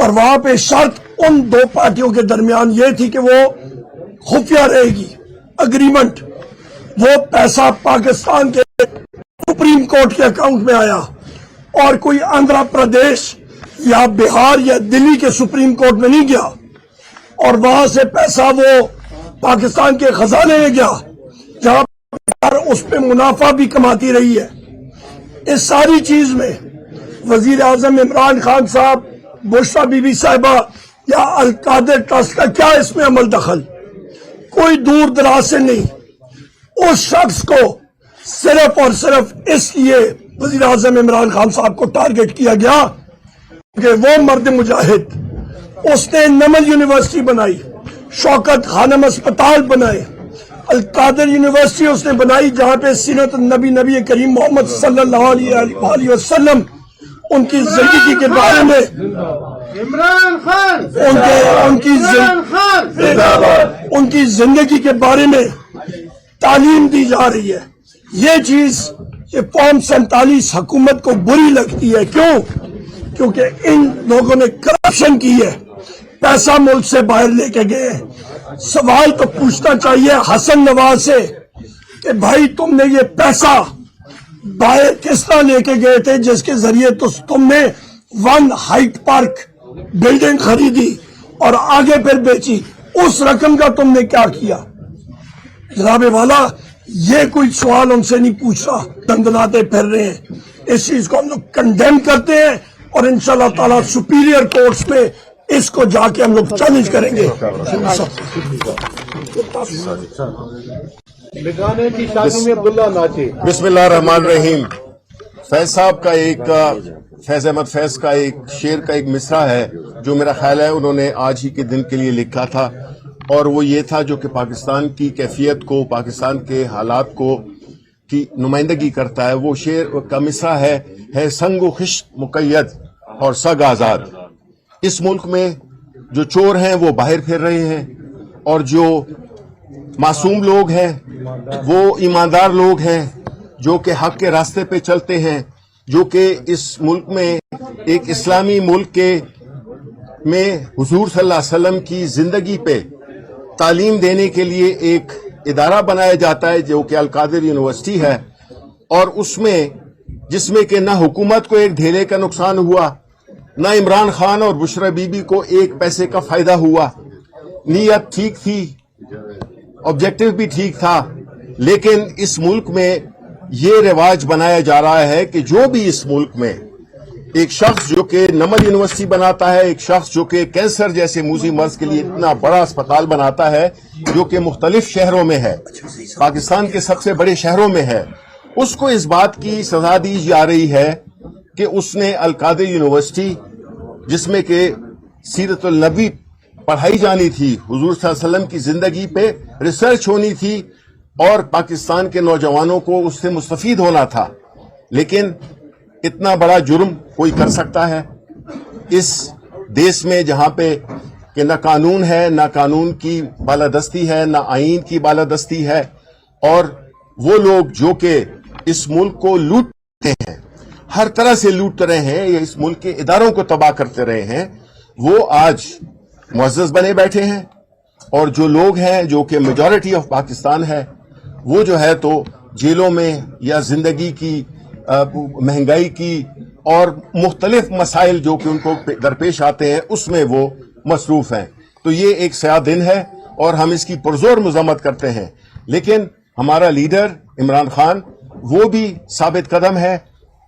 اور وہاں پہ شرط ان دو پارٹیوں کے درمیان یہ تھی کہ وہ خفیہ رہے گی اگریمنٹ. وہ پیسہ پاکستان کے سپریم کورٹ کے اکاؤنٹ میں آیا اور کوئی آندھرا پردیش یا بہار یا دلی کے سپریم کورٹ میں نہیں گیا, اور وہاں سے پیسہ وہ پاکستان کے خزانے میں گیا جہاں اس پہ منافع بھی کماتی رہی ہے. اس ساری چیز میں وزیر اعظم عمران خان صاحب, بشرا بی بی صاحبہ یا القادر ٹرسٹ کا کیا اس میں عمل دخل؟ کوئی دور دراز سے نہیں. اس شخص کو صرف اور صرف اس لیے وزیر اعظم عمران خان صاحب کو ٹارگٹ کیا گیا کہ وہ مرد مجاہد, اس نے نمل یونیورسٹی بنائی, شوکت خانم اسپتال بنائے, القادر یونیورسٹی اس نے بنائی جہاں پہ سیرت النبی نبی کریم محمد صلی اللہ علیہ وسلم ان کی زندگی کے بارے میں ان کی زندگی کے بارے میں تعلیم دی جا رہی ہے. یہ چیز یہ فارم 47 حکومت کو بری لگتی ہے. کیوں؟ کیونکہ ان لوگوں نے کرپشن کی ہے, پیسہ ملک سے باہر لے کے گئے. سوال تو پوچھنا چاہیے حسن نواز سے کہ بھائی تم نے یہ پیسہ باہر کس طرح لے کے گئے تھے جس کے ذریعے تم نے 1 ہائٹ پارک بلڈنگ خریدی اور آگے پھر بیچی, اس رقم کا تم نے کیا کیا؟ جناب والا یہ کوئی سوال ان سے نہیں پوچھ رہا, دندناتے پھر رہے ہیں. اس چیز کو ہم لوگ کنڈیم کرتے ہیں اور انشاءاللہ تعالی سپیریئر کورٹس میں اس کو جا کے ہم لوگ چیلنج کریں گے. بسم اللہ الرحمن الرحیم. فیض صاحب کا فیض احمد فیض کا ایک شعر کا ایک مصرع ہے جو میرا خیال ہے انہوں نے آج ہی کے دن کے لیے لکھا تھا, اور وہ یہ تھا جو کہ پاکستان کی کیفیت کو, پاکستان کے حالات کو کی نمائندگی کرتا ہے. وہ شعر کا مصرع ہے سنگ و خشت مقید اور سگ آزاد. اس ملک میں جو چور ہیں وہ باہر پھر رہے ہیں, اور جو معصوم لوگ ہیں وہ ایماندار لوگ ہیں جو کہ حق کے راستے پہ چلتے ہیں, جو کہ اس ملک میں ایک اسلامی ملک میں حضور صلی اللہ علیہ وسلم کی زندگی پہ تعلیم دینے کے لیے ایک ادارہ بنایا جاتا ہے جو کہ القادر یونیورسٹی ہے, اور اس میں جس میں کہ نہ حکومت کو ایک ڈھیلے کا نقصان ہوا, نہ عمران خان اور بشرا بی بی کو ایک پیسے کا فائدہ ہوا. نیت ٹھیک تھی, آبجیکٹو بھی ٹھیک تھا, لیکن اس ملک میں یہ رواج بنایا جا رہا ہے کہ جو بھی اس ملک میں ایک شخص جو کہ نمل یونیورسٹی بناتا ہے, ایک شخص جو کہ کینسر جیسے موذی مرض کے لیے اتنا بڑا اسپتال بناتا ہے جو کہ مختلف شہروں میں ہے, پاکستان کے سب سے بڑے شہروں میں ہے, اس کو اس بات کی سزا دی جا رہی ہے کہ اس نے القادر یونیورسٹی جس میں کہ سیرت النبی پڑھائی جانی تھی, حضور صلی اللہ علیہ وسلم کی زندگی پہ ریسرچ ہونی تھی اور پاکستان کے نوجوانوں کو اس سے مستفید ہونا تھا, لیکن اتنا بڑا جرم کوئی کر سکتا ہے اس دیش میں جہاں پہ کہ نہ قانون ہے, نہ قانون کی بالادستی ہے, نہ آئین کی بالادستی ہے, اور وہ لوگ جو کہ اس ملک کو لوٹتے ہیں, ہر طرح سے لوٹتے رہے ہیں, یا اس ملک کے اداروں کو تباہ کرتے رہے ہیں, وہ آج معزز بنے بیٹھے ہیں. اور جو لوگ ہیں جو کہ میجورٹی آف پاکستان ہے وہ جو ہے تو جیلوں میں یا زندگی کی مہنگائی کی اور مختلف مسائل جو کہ ان کو درپیش آتے ہیں اس میں وہ مصروف ہیں. تو یہ ایک سیاہ دن ہے اور ہم اس کی پرزور مذمت کرتے ہیں, لیکن ہمارا لیڈر عمران خان وہ بھی ثابت قدم ہے,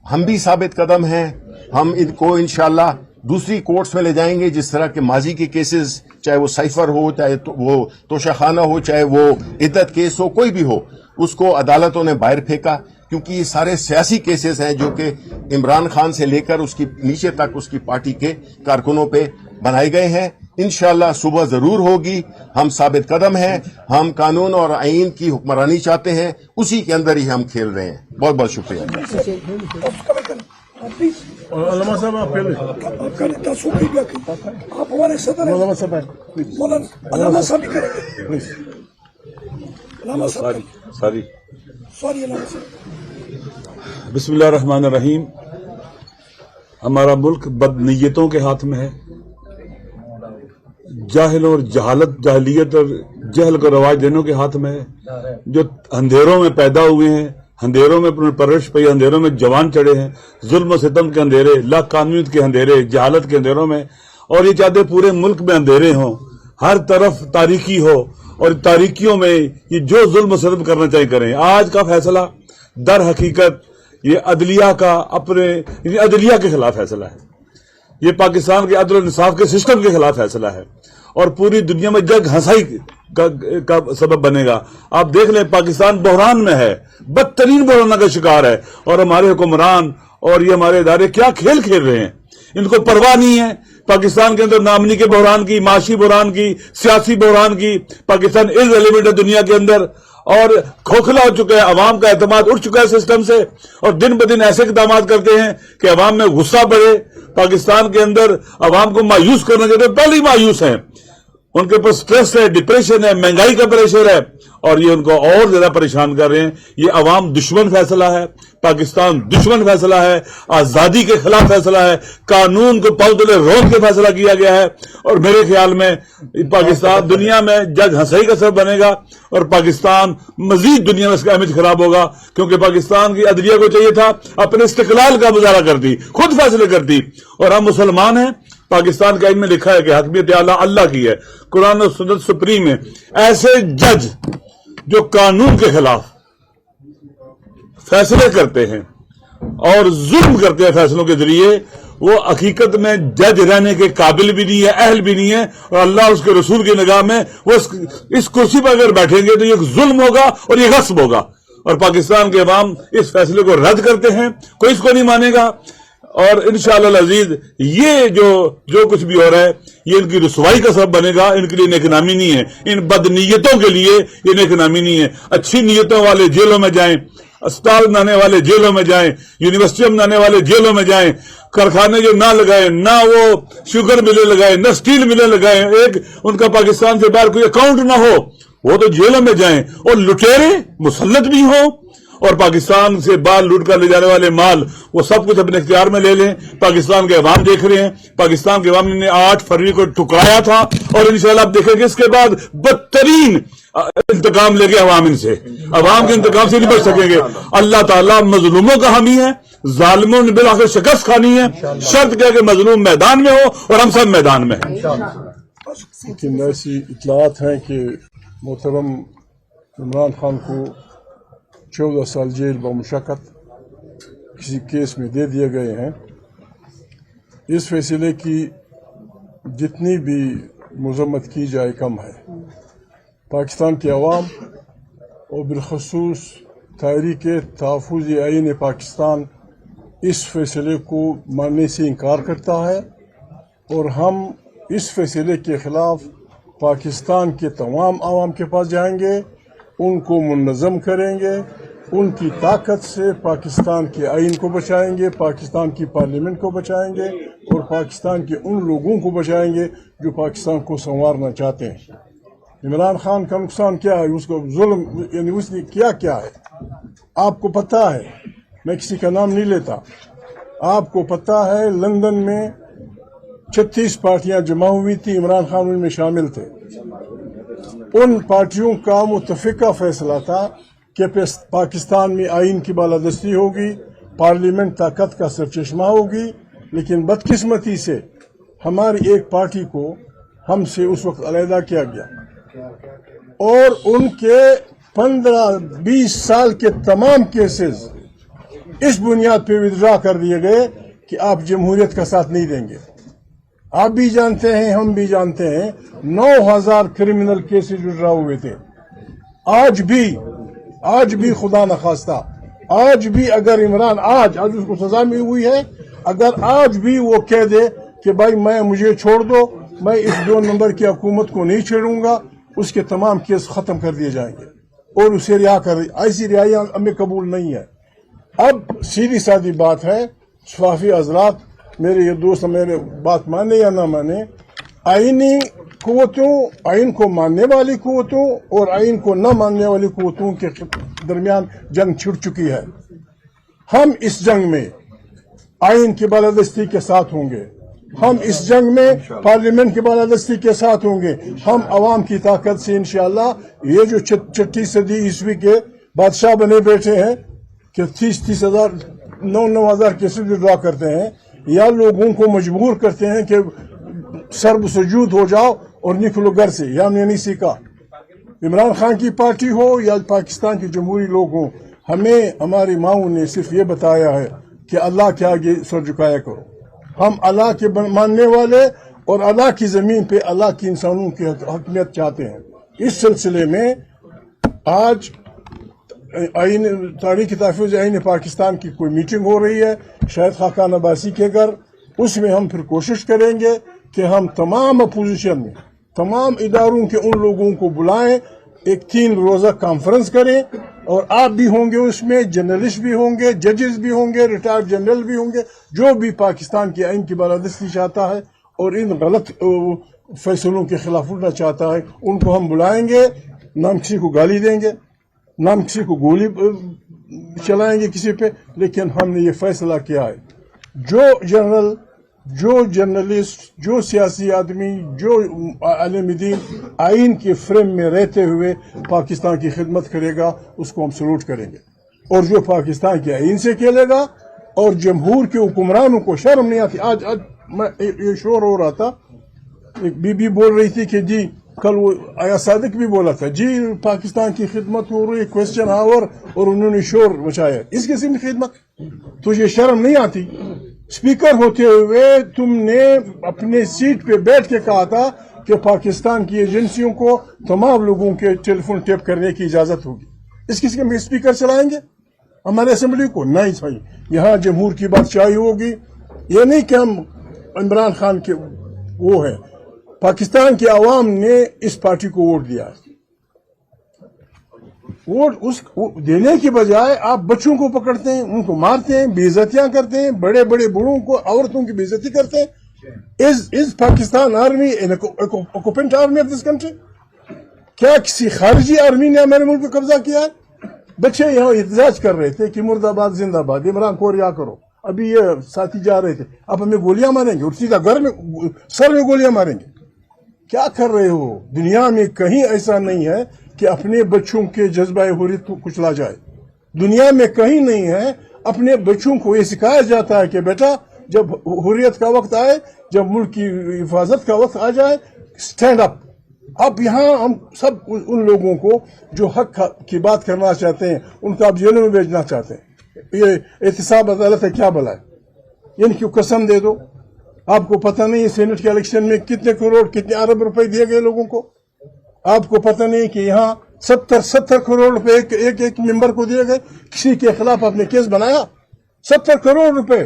ہم بھی ثابت قدم ہیں. ہم ان کو انشاءاللہ دوسری کورٹس میں لے جائیں گے, جس طرح کے ماضی کے کیسز, چاہے وہ سائفر ہو, چاہے وہ توشہ خانہ ہو, چاہے وہ عدت کیس ہو, کوئی بھی ہو, اس کو عدالتوں نے باہر پھینکا, کیونکہ یہ سارے سیاسی کیسز ہیں جو کہ عمران خان سے لے کر اس کی نیچے تک اس کی پارٹی کے کارکنوں پہ بنائے گئے ہیں. انشاءاللہ صبح ضرور ہوگی. ہم ثابت قدم ہیں, ہم قانون اور آئین کی حکمرانی چاہتے ہیں, اسی کے اندر ہی ہم کھیل رہے ہیں. بہت بہت شکریہ. علامہ صاحب آپ پہلے آپ ہمارے صدر ہیں. علامہ صاحب علامہ صاحب بھی کریں گے. علامہ صاحب ساری سوری علامہ صاحب. بسم اللہ الرحمن الرحیم. ہمارا ملک بد نیتوں کے ہاتھ میں ہے, جاہلوں اور جاہلیت اور جہل کو رواج دینے کے ہاتھ میں ہے، جو اندھیروں میں پیدا ہوئے ہیں، اندھیروں میں پرورش پئی، اندھیروں میں جوان چڑھے ہیں، ظلم و ستم کے اندھیرے، لا قانونیت کے اندھیرے، جہالت کے اندھیروں میں، اور یہ چاہتے پورے ملک میں اندھیرے ہوں، ہر طرف تاریکی ہو، اور تاریکیوں میں یہ جو ظلم و ستم کرنا چاہیے کریں۔ آج کا فیصلہ در حقیقت یہ عدلیہ کا عدلیہ کے خلاف فیصلہ ہے، یہ پاکستان کے عدل و انصاف کے سسٹم کے خلاف فیصلہ ہے، اور پوری دنیا میں جگ ہنسائی کا سبب بنے گا۔ آپ دیکھ لیں پاکستان بحران میں ہے، بدترین بحران کا شکار ہے، اور ہمارے حکمران اور یہ ہمارے ادارے کیا کھیل کھیل رہے ہیں، ان کو پرواہ نہیں ہے پاکستان کے اندر نامنی کے بحران کی، معاشی بحران کی، سیاسی بحران کی۔ پاکستان ارریلیونٹ ہے دنیا کے اندر، اور کھوکھلا ہو چکا ہے، عوام کا اعتماد اٹھ چکا ہے سسٹم سے، اور دن بدن ایسے اقدامات کرتے ہیں کہ عوام میں غصہ بڑھے۔ پاکستان کے اندر عوام کو مایوس کرنا چاہتے ہیں، پہلے ہی مایوس ہیں، ان کے اوپر سٹریس ہے، ڈپریشن ہے، مہنگائی کا پریشر ہے، اور یہ ان کو اور زیادہ پریشان کر رہے ہیں۔ یہ عوام دشمن فیصلہ ہے، پاکستان دشمن فیصلہ ہے، آزادی کے خلاف فیصلہ ہے، قانون کو پاؤں تلے رون کے فیصلہ کیا گیا ہے، اور میرے خیال میں پاکستان دنیا میں جگ ہنسائی کا سبب بنے گا، اور پاکستان مزید دنیا میں اس کا امیج خراب ہوگا، کیونکہ پاکستان کی عدلیہ کو چاہیے تھا اپنے استقلال کا مظاہرہ کرتی، خود فیصلے کرتی، اور ہم مسلمان ہیں۔ پاکستان کے آئین میں لکھا ہے کہ حاکمیت اعلیٰ اللہ کی ہے، قرآن و سنت سپریم ہے۔ ایسے جج جو قانون کے خلاف فیصلے کرتے ہیں اور ظلم کرتے ہیں فیصلوں کے ذریعے، وہ حقیقت میں جج رہنے کے قابل بھی نہیں ہے، اہل بھی نہیں ہے، اور اللہ اس کے رسول کی نگاہ میں وہ اس کرسی پر اگر بیٹھیں گے تو یہ ظلم ہوگا اور یہ غصب ہوگا، اور پاکستان کے عوام اس فیصلے کو رد کرتے ہیں، کوئی اس کو نہیں مانے گا۔ اور انشاءاللہ العزیز یہ جو کچھ بھی ہو رہا ہے یہ ان کی رسوائی کا سبب بنے گا، ان کے لیے نیک نامی نہیں ہے، ان بد نیتوں کے لیے یہ نیک نامی نہیں ہے۔ اچھی نیتوں والے جیلوں میں جائیں، اسپتال بنانے والے جیلوں میں جائیں، یونیورسٹیاں بنانے والے جیلوں میں جائیں، کارخانے جو نہ لگائیں، نہ وہ شوگر ملیں لگائیں، نہ سٹیل ملیں لگائیں، ایک ان کا پاکستان سے باہر کوئی اکاؤنٹ نہ ہو، وہ تو جیلوں میں جائیں، اور لٹیرے مسلط بھی ہوں، اور پاکستان سے بال لوٹ کر لے جانے والے مال وہ سب کچھ اپنے اختیار میں لے لیں۔ پاکستان کے عوام دیکھ رہے ہیں، پاکستان کے عوام نے 8 فروری کو ٹھکرایا تھا، اور انشاءاللہ آپ دیکھیں گے اس کے بعد بدترین انتقام لے گئے عوام ان سے، عوام کے انتقام سے نہیں بچ سکیں گے۔ اللہ تعالیٰ مظلوموں کا حامی ہے، ظالموں نے بالآخر شکست کھانی ہے، شرط کیا کہ مظلوم میدان میں ہو اور ہم سب میدان میں ہیں۔ لیکن ایسی اطلاعات ہیں کہ محترم عمران خان کو 14 سال جیل بمشقت کسی کیس میں دے دیے گئے ہیں۔ اس فیصلے کی جتنی بھی مذمت کی جائے کم ہے۔ پاکستان کے عوام اور بالخصوص تحریک تحفظ آئین پاکستان اس فیصلے کو ماننے سے انکار کرتا ہے، اور ہم اس فیصلے کے خلاف پاکستان کے تمام عوام کے پاس جائیں گے، ان کو منظم کریں گے، ان کی طاقت سے پاکستان کے آئین کو بچائیں گے، پاکستان کی پارلیمنٹ کو بچائیں گے، اور پاکستان کے ان لوگوں کو بچائیں گے جو پاکستان کو سنوارنا چاہتے ہیں۔ عمران خان کا نقصان کیا ہے، اس کو ظلم یعنی اس نے کیا ہے آپ کو پتہ ہے، میں کسی کا نام نہیں لیتا، آپ کو پتہ ہے لندن میں 36 پارٹیاں جمع ہوئی تھی، عمران خان ان میں شامل تھے۔ ان پارٹیوں کا متفقہ فیصلہ تھا کہ پاکستان میں آئین کی بالادستی ہوگی، پارلیمنٹ طاقت کا سرچشمہ ہوگی، لیکن بدقسمتی سے ہماری ایک پارٹی کو ہم سے اس وقت علیحدہ کیا گیا، اور ان کے 15-20 سال کے تمام کیسز اس بنیاد پہ ودرا کر دیے گئے کہ آپ جمہوریت کا ساتھ نہیں دیں گے۔ آپ بھی جانتے ہیں، ہم بھی جانتے ہیں، 9000 کرمنل کیسز ودرا ہوئے تھے۔ آج بھی خدا نخواستہ، آج بھی اگر عمران آج اس کو سزا بھی ہوئی ہے، اگر آج بھی وہ کہہ دے کہ بھائی مجھے چھوڑ دو، میں اس 2 نمبر کی حکومت کو نہیں چھیڑوں گا، اس کے تمام کیس ختم کر دیے جائیں گے اور اسے رہا کر، ایسی رہائی ہمیں قبول نہیں ہے۔ اب سیدھی سادی بات ہے، صحافی حضرات، میرے یہ دوست میرے بات مانے یا نہ مانے، آئینی قوتوں، آئین کو ماننے والی قوتوں اور آئین کو نہ ماننے والی قوتوں کے درمیان جنگ چھڑ چکی ہے۔ ہم اس جنگ میں آئین کی بالادستی کے ساتھ ہوں گے، ہم اس جنگ میں پارلیمنٹ کی بالادستی کے ساتھ ہوں گے. ہم عوام کی طاقت سے انشاءاللہ یہ جو 6 صدی عیسوی کے بادشاہ بنے بیٹھے ہیں کہ 30 ہزار 9 ہزار کیسے دعا کرتے ہیں یا لوگوں کو مجبور کرتے ہیں کہ سرب سجود ہو جاؤ اور نکلو گھر سے، یا ہم نے نہیں سیکھا. عمران خان کی پارٹی ہو یا پاکستان کے جمہوری لوگ ہوں، ہمیں ہماری ماؤں نے صرف یہ بتایا ہے کہ اللہ کے آگے سر جھکایا کرو. ہم اللہ کے ماننے والے اور اللہ کی زمین پہ اللہ کی انسانوں کی حکمیت چاہتے ہیں. اس سلسلے میں آج تاریخ تحفظ آئین پاکستان کی کوئی میٹنگ ہو رہی ہے شاید خاقان عباسی کے گھر. اس میں ہم پھر کوشش کریں گے کہ ہم تمام اپوزیشن میں تمام اداروں کے ان لوگوں کو بلائیں، ایک 3 روزہ کانفرنس کریں، اور آپ بھی ہوں گے اس میں، جرنلسٹ بھی ہوں گے، ججز بھی ہوں گے، ریٹائرڈ جنرل بھی ہوں گے، جو بھی پاکستان کے آئین کی بالادستی چاہتا ہے اور ان غلط فیصلوں کے خلاف اٹھنا چاہتا ہے، ان کو ہم بلائیں گے. نہ ہم کسی کو گالی دیں گے، نہ ہم کسی کو گولی چلائیں گے کسی پہ، لیکن ہم نے یہ فیصلہ کیا ہے جو جنرل، جو جرنلسٹ، جو سیاسی آدمی، جو عالم دین آئین کے فریم میں رہتے ہوئے پاکستان کی خدمت کرے گا اس کو ہم سلوٹ کریں گے. اور جو پاکستان کے آئین سے کھیلے گا اور جمہور کے حکمرانوں کو شرم نہیں آتی. آج یہ شور ہو رہا تھا، ایک بی بی بول رہی تھی کہ جی کل وہ آیا صادق بھی بولا تھا جی پاکستان کی خدمت ہو رہی کوشچن آور، اور انہوں نے شور مچایا. اس قسم کی خدمت تجھے شرم نہیں آتی؟ اسپیکر ہوتے ہوئے تم نے اپنے سیٹ پہ بیٹھ کے کہا تھا کہ پاکستان کی ایجنسیوں کو تمام لوگوں کے ٹیلی فون ٹیپ کرنے کی اجازت ہوگی. اس قسم کے اسپیکر چلائیں گے ہمارے اسمبلی کو؟ نہیں بھائی، یہاں جمہور کی بادشاہی ہوگی. یہ نہیں کہ ہم عمران خان کے وہ ہے، پاکستان کے عوام نے اس پارٹی کو ووٹ دیا. ووٹ اس دینے کی بجائے آپ بچوں کو پکڑتے ہیں، ان کو مارتے ہیں، بے عزتیاں کرتے ہیں، بڑے بڑے بوڑھوں کو، عورتوں کی بے عزتی کرتے ہیں. Is Pakistan army occupant army of this country? کیا کسی خارجی آرمی نے ہمارے ملک پہ قبضہ کیا ہے؟ بچے یہاں احتجاج کر رہے تھے کہ مرد آباد زندہ باد، عمران کو رہا کرو. ابھی یہ ساتھی جا رہے تھے، اب ہمیں گولیاں ماریں گے اور سیدھا گھر میں سر میں گولیاں ماریں گے. کیا کر رہے ہو؟ دنیا میں کہیں ایسا نہیں ہے کہ اپنے بچوں کے جذبہ حریت کو کچلا جائے. دنیا میں کہیں نہیں ہے اپنے بچوں کو یہ سکھایا جاتا ہے کہ بیٹا جب حریت کا وقت آئے، جب ملک کی حفاظت کا وقت آ جائے، سٹینڈ اپ. اب یہاں ہم سب ان لوگوں کو جو حق کی بات کرنا چاہتے ہیں ان کو آپ جیلوں میں بھیجنا چاہتے ہیں. یہ احتساب عدالت ہے کیا بلا ہے؟ ان کی قسم دے دو. آپ کو پتہ نہیں سینٹ کے الیکشن میں کتنے کروڑ کتنے ارب روپے دیے گئے لوگوں کو؟ آپ کو پتہ نہیں کہ یہاں 70 کروڑ روپے ایک ممبر کو دیے گئے؟ کسی کے خلاف آپ نے کیس بنایا؟ 70 کروڑ روپے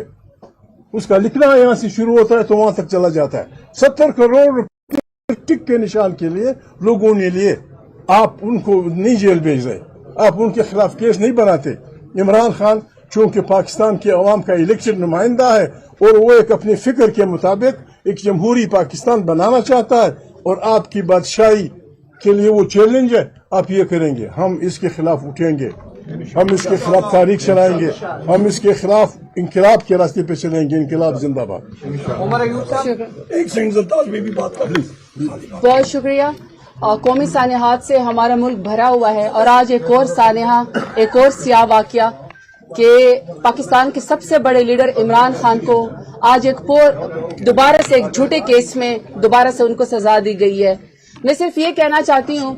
اس کا لکھنا یہاں سے شروع ہوتا ہے تو وہاں تک چلا جاتا ہے. 70 کروڑ روپے ٹک کے نشان کے لیے لوگوں نے لیے. آپ ان کو نہیں جیل بھیج رہے، آپ ان کے خلاف کیس نہیں بناتے. عمران خان چونکہ پاکستان کے عوام کا الیکشن نمائندہ ہے اور وہ ایک اپنے فکر کے مطابق ایک جمہوری پاکستان بنانا چاہتا ہے، اور آپ کی بادشاہی کے لیے وہ چیلنج ہے. آپ یہ کریں گے، ہم اس کے خلاف اٹھیں گے، ہم اس کے خلاف تاریخ چلائیں گے، ہم اس کے خلاف انقلاب کے راستے پہ چلیں گے. انقلاب زندہ باد. ایک سیکنڈ زرتاج میں بھی بات کر لیں. بہت شکریہ. قومی سانحات سے ہمارا ملک بھرا ہوا ہے، اور آج ایک اور سانحہ، ایک اور سیاہ واقعہ کہ پاکستان کے سب سے بڑے لیڈر عمران خان کو آج دوبارہ سے ایک جھوٹے کیس میں دوبارہ سے ان کو سزا دی گئی ہے. میں صرف یہ کہنا چاہتی ہوں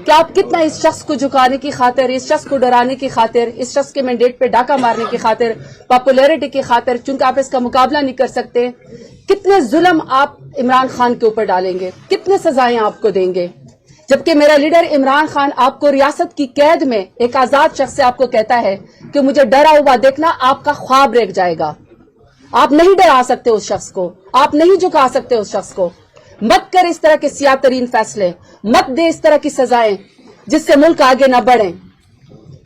کہ آپ کتنا اس شخص کو جھکانے کی خاطر، اس شخص کو ڈرانے کی خاطر، اس شخص کے مینڈیٹ پہ ڈاکہ مارنے کی خاطر، پاپولیرٹی کی خاطر، چونکہ آپ اس کا مقابلہ نہیں کر سکتے، کتنے ظلم آپ عمران خان کے اوپر ڈالیں گے، کتنے سزائیں آپ کو دیں گے. جبکہ میرا لیڈر عمران خان آپ کو ریاست کی قید میں ایک آزاد شخص سے آپ کو کہتا ہے کہ مجھے ڈرا ہوا دیکھنا، آپ کا خواب ریگ جائے گا. آپ نہیں ڈرا سکتے اس شخص کو، آپ نہیں جھکا سکتے اس شخص کو. مت کر اس طرح کے سیاہ ترین فیصلے، مت دے اس طرح کی سزائیں جس سے ملک آگے نہ بڑھیں.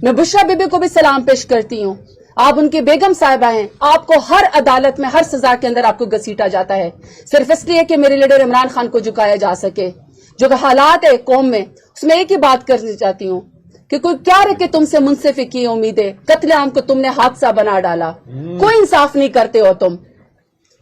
میں بشرا بی بی کو بھی سلام پیش کرتی ہوں. آپ ان کی بیگم صاحبہ ہیں. آپ کو ہر عدالت میں ہر سزا کے اندر آپ کو گھسیٹا جاتا ہے صرف اس لیے کہ میرے لیڈر عمران خان کو جھکایا جا سکے. جو کہ حالات ہے قوم میں، اس میں ایک ہی بات کرنی چاہتی ہوں کہ کوئی کیا رکھے تم سے منصفی کی امیدیں، قتل عام کو تم نے حادثہ بنا ڈالا. کوئی انصاف نہیں کرتے ہو تم.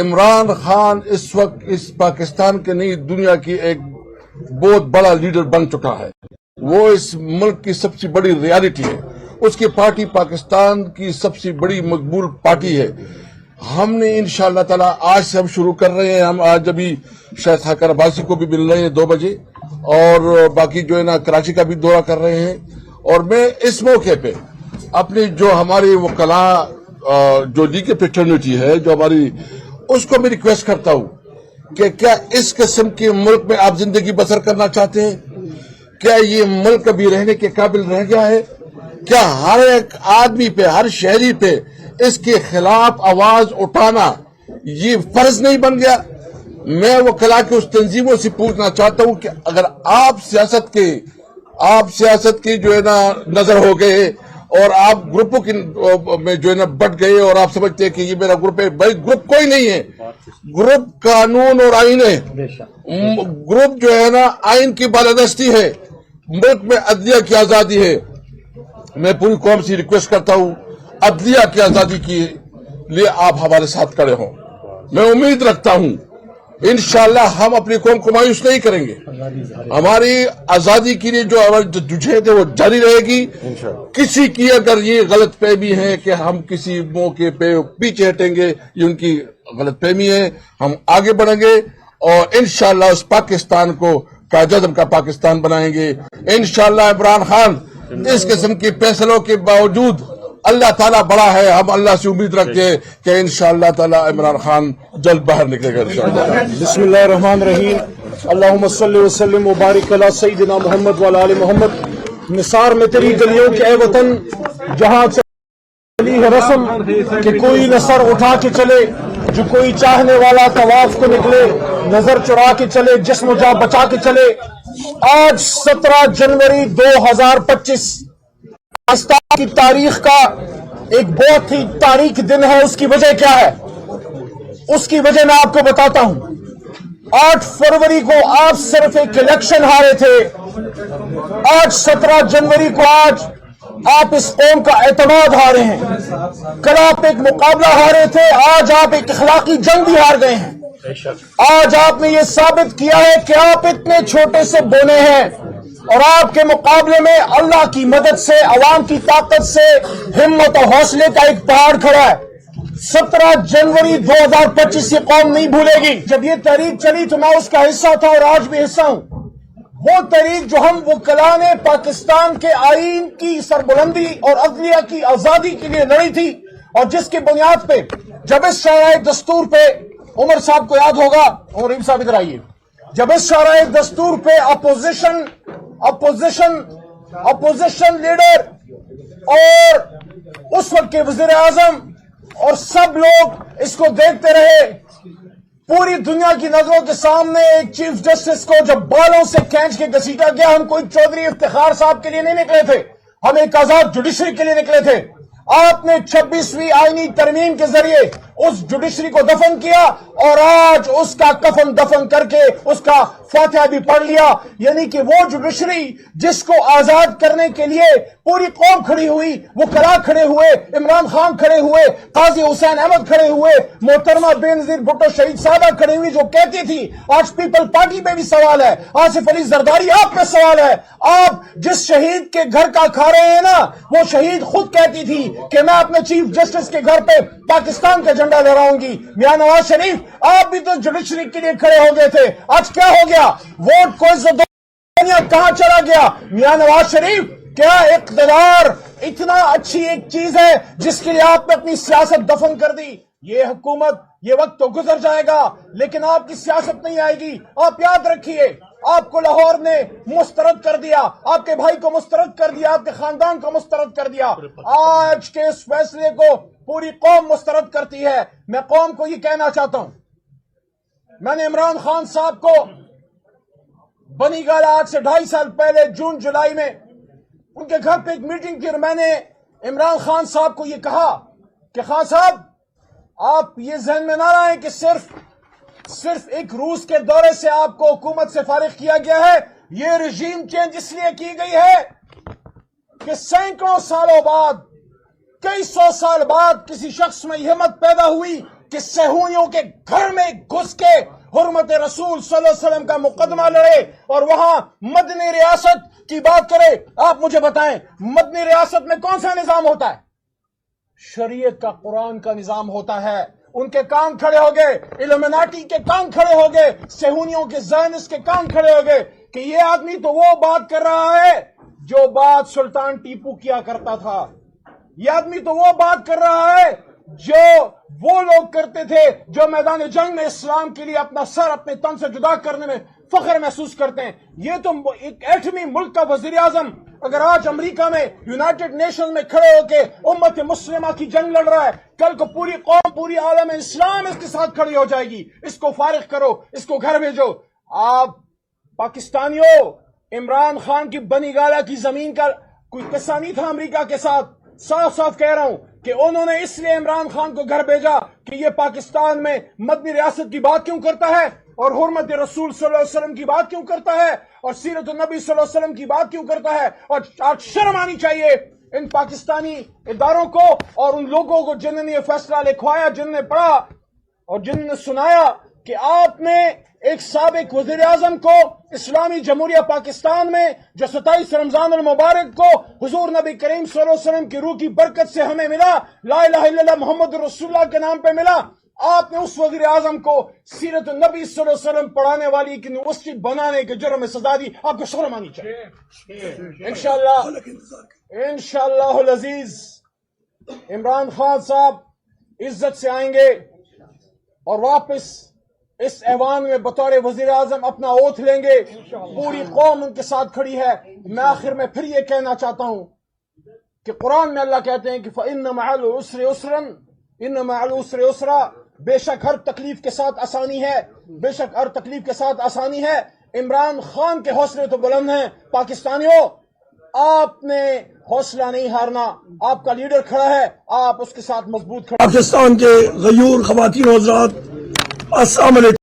عمران خان اس وقت اس پاکستان کے نہیں دنیا کی ایک بہت بڑا لیڈر بن چکا ہے. وہ اس ملک کی سب سے بڑی ریالٹی ہے. اس کی پارٹی پاکستان کی سب سے بڑی مقبول پارٹی ہے. ہم نے انشاءاللہ تعالی آج سے ہم شروع کر رہے ہیں. ہم آج ابھی شاید حقر عباسی کو بھی مل رہے ہیں 2 بجے اور باقی جو ہے نا کراچی کا بھی دورہ کر رہے ہیں. اور میں اس موقع پہ اپنی جو ہماری وکلاء جو لیگل فریٹرنیٹی ہے جو ہماری اس کو میں ریکویسٹ کرتا ہوں کہ کیا اس قسم کے ملک میں آپ زندگی بسر کرنا چاہتے ہیں؟ کیا یہ ملک ابھی رہنے کے قابل رہ گیا ہے؟ کیا ہر ایک آدمی پہ ہر شہری پہ اس کے خلاف آواز اٹھانا یہ فرض نہیں بن گیا؟ میں وکلاء کی اس تنظیموں سے پوچھنا چاہتا ہوں کہ اگر آپ سیاست کی جو ہے نا نظر ہو گئے اور آپ گروپوں کی میں جو ہے نا بٹ گئے اور آپ سمجھتے ہیں کہ یہ میرا گروپ ہے، بھائی گروپ کوئی نہیں ہے. گروپ قانون اور آئین ہے. گروپ جو ہے نا آئین کی بالادستی ہے. ملک میں عدلیہ کی آزادی ہے. میں پوری قوم سے ریکویسٹ کرتا ہوں عدلیہ کی آزادی کے لیے آپ ہمارے ساتھ کھڑے ہوں. میں امید رکھتا ہوں انشاءاللہ ہم اپنی قوم کو مایوس نہیں کریں گے. ہماری آزادی کے لیے جو ہماری جدوجہد ہے وہ جاری رہے گی. کسی کی اگر یہ غلط فہمی ہے کہ ہم کسی موقع پہ پیچھے ہٹیں گے، یہ ان کی غلط فہمی ہے. ہم آگے بڑھیں گے اور انشاءاللہ اس پاکستان کو قائد اعظم کا پاکستان بنائیں گے. انشاءاللہ عمران خان اس قسم کے فیصلوں کے باوجود اللہ تعالیٰ بڑا ہے. ہم اللہ سے امید رکھتے ہیں کہ انشاءاللہ تعالیٰ عمران خان جلد باہر نکلے گا انشاءاللہ. بسم اللہ الرحمن الرحیم. اللہم صلی وسلم وبارک علی سیدنا محمد وعلی آل محمد. نثار میں تیری گلیوں کے اے وطن جہاں چلی ہے رسم کہ کوئی نہ سر اٹھا کے چلے، جو کوئی چاہنے والا طواف کو نکلے، نظر چرا کے چلے، جسم و جاں بچا کے چلے. آج 17 جنوری 2025 پاکستان کی تاریخ کا ایک بہت ہی تاریخی دن ہے. اس کی وجہ کیا ہے؟ اس کی وجہ میں آپ کو بتاتا ہوں. 8 فروری کو آپ صرف ایک الیکشن ہارے تھے. آج 17 جنوری کو آج آپ اس قوم کا اعتماد ہارے ہیں. کل آپ ایک مقابلہ ہارے تھے، آج آپ ایک اخلاقی جنگ بھی ہار گئے ہیں. آج آپ نے یہ ثابت کیا ہے کہ آپ اتنے چھوٹے سے بونے ہیں اور آپ کے مقابلے میں اللہ کی مدد سے، عوام کی طاقت سے ہمت اور حوصلے کا ایک پہاڑ کھڑا ہے. 17 جنوری 2025 یہ قوم نہیں بھولے گی. جب یہ تحریک چلی تو میں اس کا حصہ تھا اور آج بھی حصہ ہوں. وہ تحریک جو ہم وکلاء نے پاکستان کے آئین کی سربلندی اور عدلیہ کی آزادی کے لیے لڑی تھی، اور جس کی بنیاد پہ جب اس شرائع دستور پہ عمر صاحب کو یاد ہوگا، عمر صاحب ادھر آئیے، جب اس شرائع دستور پہ اپوزیشن لیڈر اور اس وقت کے وزیر اعظم اور سب لوگ اس کو دیکھتے رہے، پوری دنیا کی نظروں کے سامنے ایک چیف جسٹس کو جب بالوں سے کھینچ کے گھسیٹا گیا. ہم کوئی چودھری افتخار صاحب کے لیے نہیں نکلے تھے، ہم ایک آزاد جوڈیشری کے لیے نکلے تھے. آپ نے 26ویں آئینی ترمیم کے ذریعے اس جوڈیشری کو دفن کیا اور آج اس کا کفن دفن کر کے اس کا فاتحہ بھی پڑھ لیا. یعنی کہ وہ جوڈیشری جس کو آزاد کرنے کے لیے پوری قوم کھڑی ہوئی، وکلاء کھڑے ہوئے، عمران خان کھڑے ہوئے، قاضی حسین احمد کھڑے ہوئے، محترمہ بے نظیر بھٹو شہید صاحبہ کھڑی ہوئی، جو کہتی تھی. آج پیپل پارٹی پہ بھی سوال ہے، آصف علی زرداری آپ پہ سوال ہے. آپ جس شہید کے گھر کا کھا رہے ہیں نا، وہ شہید خود کہتی تھی کہ میں اپنے چیف جسٹس کے گھر پہ پاکستان کا جھنڈا لہراؤں گی. میاں نواز شریف آپ بھی تو جوڈیشری کے لیے کھڑے ہو گئے تھے، آج کیا ہو گیا؟ ووٹ کو عزت دنیا کہاں چلا گیا؟ میاں نواز شریف کیا اقتدار اتنا اچھی ایک چیز ہے جس کے لیے آپ نے اپنی سیاست دفن کر دی؟ یہ حکومت، یہ وقت تو گزر جائے گا لیکن آپ کی سیاست نہیں آئے گی. آپ یاد رکھیے، آپ کو لاہور نے مسترد کر دیا، آپ کے بھائی کو مسترد کر دیا، آپ کے خاندان کو مسترد کر دیا. آج کے اس فیصلے کو پوری قوم مسترد کرتی ہے. میں قوم کو یہ کہنا چاہتا ہوں، میں نے عمران خان صاحب کو بنی گالا آج سے 2.5 سال پہلے جون جولائی میں ان کے گھر پہ ایک میٹنگ کی اور میں نے عمران خان صاحب کو یہ کہا کہ خان صاحب آپ یہ ذہن میں نہ لائیں کہ صرف ایک روس کے دورے سے آپ کو حکومت سے فارغ کیا گیا ہے. یہ رژیم چینج اس لیے کی گئی ہے کہ سینکڑوں سالوں بعد، کئی سو سال بعد کسی شخص میں ہمت پیدا ہوئی کہ صہیونیوں کے گھر میں گھس کے حرمت رسول صلی اللہ علیہ وسلم کا مقدمہ لڑے اور وہاں مدنی ریاست کی بات کرے. آپ مجھے بتائیں مدنی ریاست میں کون سا نظام ہوتا ہے؟ شریعت کا، قرآن کا نظام ہوتا ہے. ان کے کان کھڑے ہو گئے، الومناٹی کے کان کھڑے ہو گئے، صہیونیوں کے زائنسٹ کے کان کھڑے ہو گئے کہ یہ آدمی تو وہ بات کر رہا ہے جو بات سلطان ٹیپو کیا کرتا تھا. یہ آدمی تو وہ بات کر رہا ہے جو وہ لوگ کرتے تھے جو میدان جنگ میں اسلام کے لیے اپنا سر اپنے تن سے جدا کرنے میں فخر محسوس کرتے ہیں. یہ تو ایک ایٹمی ملک کا وزیر اعظم اگر آج امریکہ میں یونائٹڈ نیشن میں کھڑے ہو کے امت مسلمہ کی جنگ لڑ رہا ہے، کل کو پوری قوم، پوری عالم اسلام اس کے ساتھ کھڑی ہو جائے گی. اس کو فارغ کرو، اس کو گھر بھیجو. آپ پاکستانیوں، عمران خان کی بنی گالا کی زمین کا کوئی قصہ نہیں تھا امریکہ کے ساتھ. صاف صاف کہہ رہا ہوں کہ انہوں نے اس لیے عمران خان کو گھر بھیجا کہ یہ پاکستان میں مدنی ریاست کی بات کیوں کرتا ہے اور حرمت رسول صلی اللہ علیہ وسلم کی بات کیوں کرتا ہے اور سیرت النبی صلی اللہ علیہ وسلم کی بات کیوں کرتا ہے. اور آج شرم آنی چاہیے ان پاکستانی اداروں کو اور ان لوگوں کو جنہوں نے یہ فیصلہ لکھوایا، جنہوں نے پڑھا اور جنہوں نے سنایا کہ آپ نے ایک سابق وزیر اعظم کو اسلامی جمہوریہ پاکستان میں جو 27 رمضان المبارک کو حضور نبی کریم صلی اللہ علیہ وسلم کی روح کی برکت سے ہمیں ملا، لا الہ الا اللہ محمد رسول اللہ کے نام پہ ملا، آپ نے اس وزیر اعظم کو سیرت النبی صلی اللہ علیہ وسلم پڑھانے والی ایک یونیورسٹی بنانے کے جرم میں سزا دی. آپ کو شرم آنی چاہیے. انشاءاللہ العزیز عمران خان صاحب عزت سے آئیں گے اور واپس اس ایوان میں بطور وزیر اعظم اپنا اوتھ لیں گے. پوری قوم ان کے ساتھ کھڑی ہے. میں آخر میں پھر یہ کہنا چاہتا ہوں کہ قرآن میں اللہ کہتے ہیں کہ فَإِنَّ مَعَ الْعُسْرِ يُسْرًا إِنَّ مَعَ الْعُسْرِ يُسْرًا، بے شک ہر تکلیف کے ساتھ آسانی ہے، بے شک ہر تکلیف کے ساتھ آسانی ہے. عمران خان کے حوصلے تو بلند ہیں. پاکستانیوں، آپ نے حوصلہ نہیں ہارنا. آپ کا لیڈر کھڑا ہے، آپ اس کے ساتھ مضبوط کھڑے. پاکستان کے غیور خواتین و حضرات، السلام علیکم.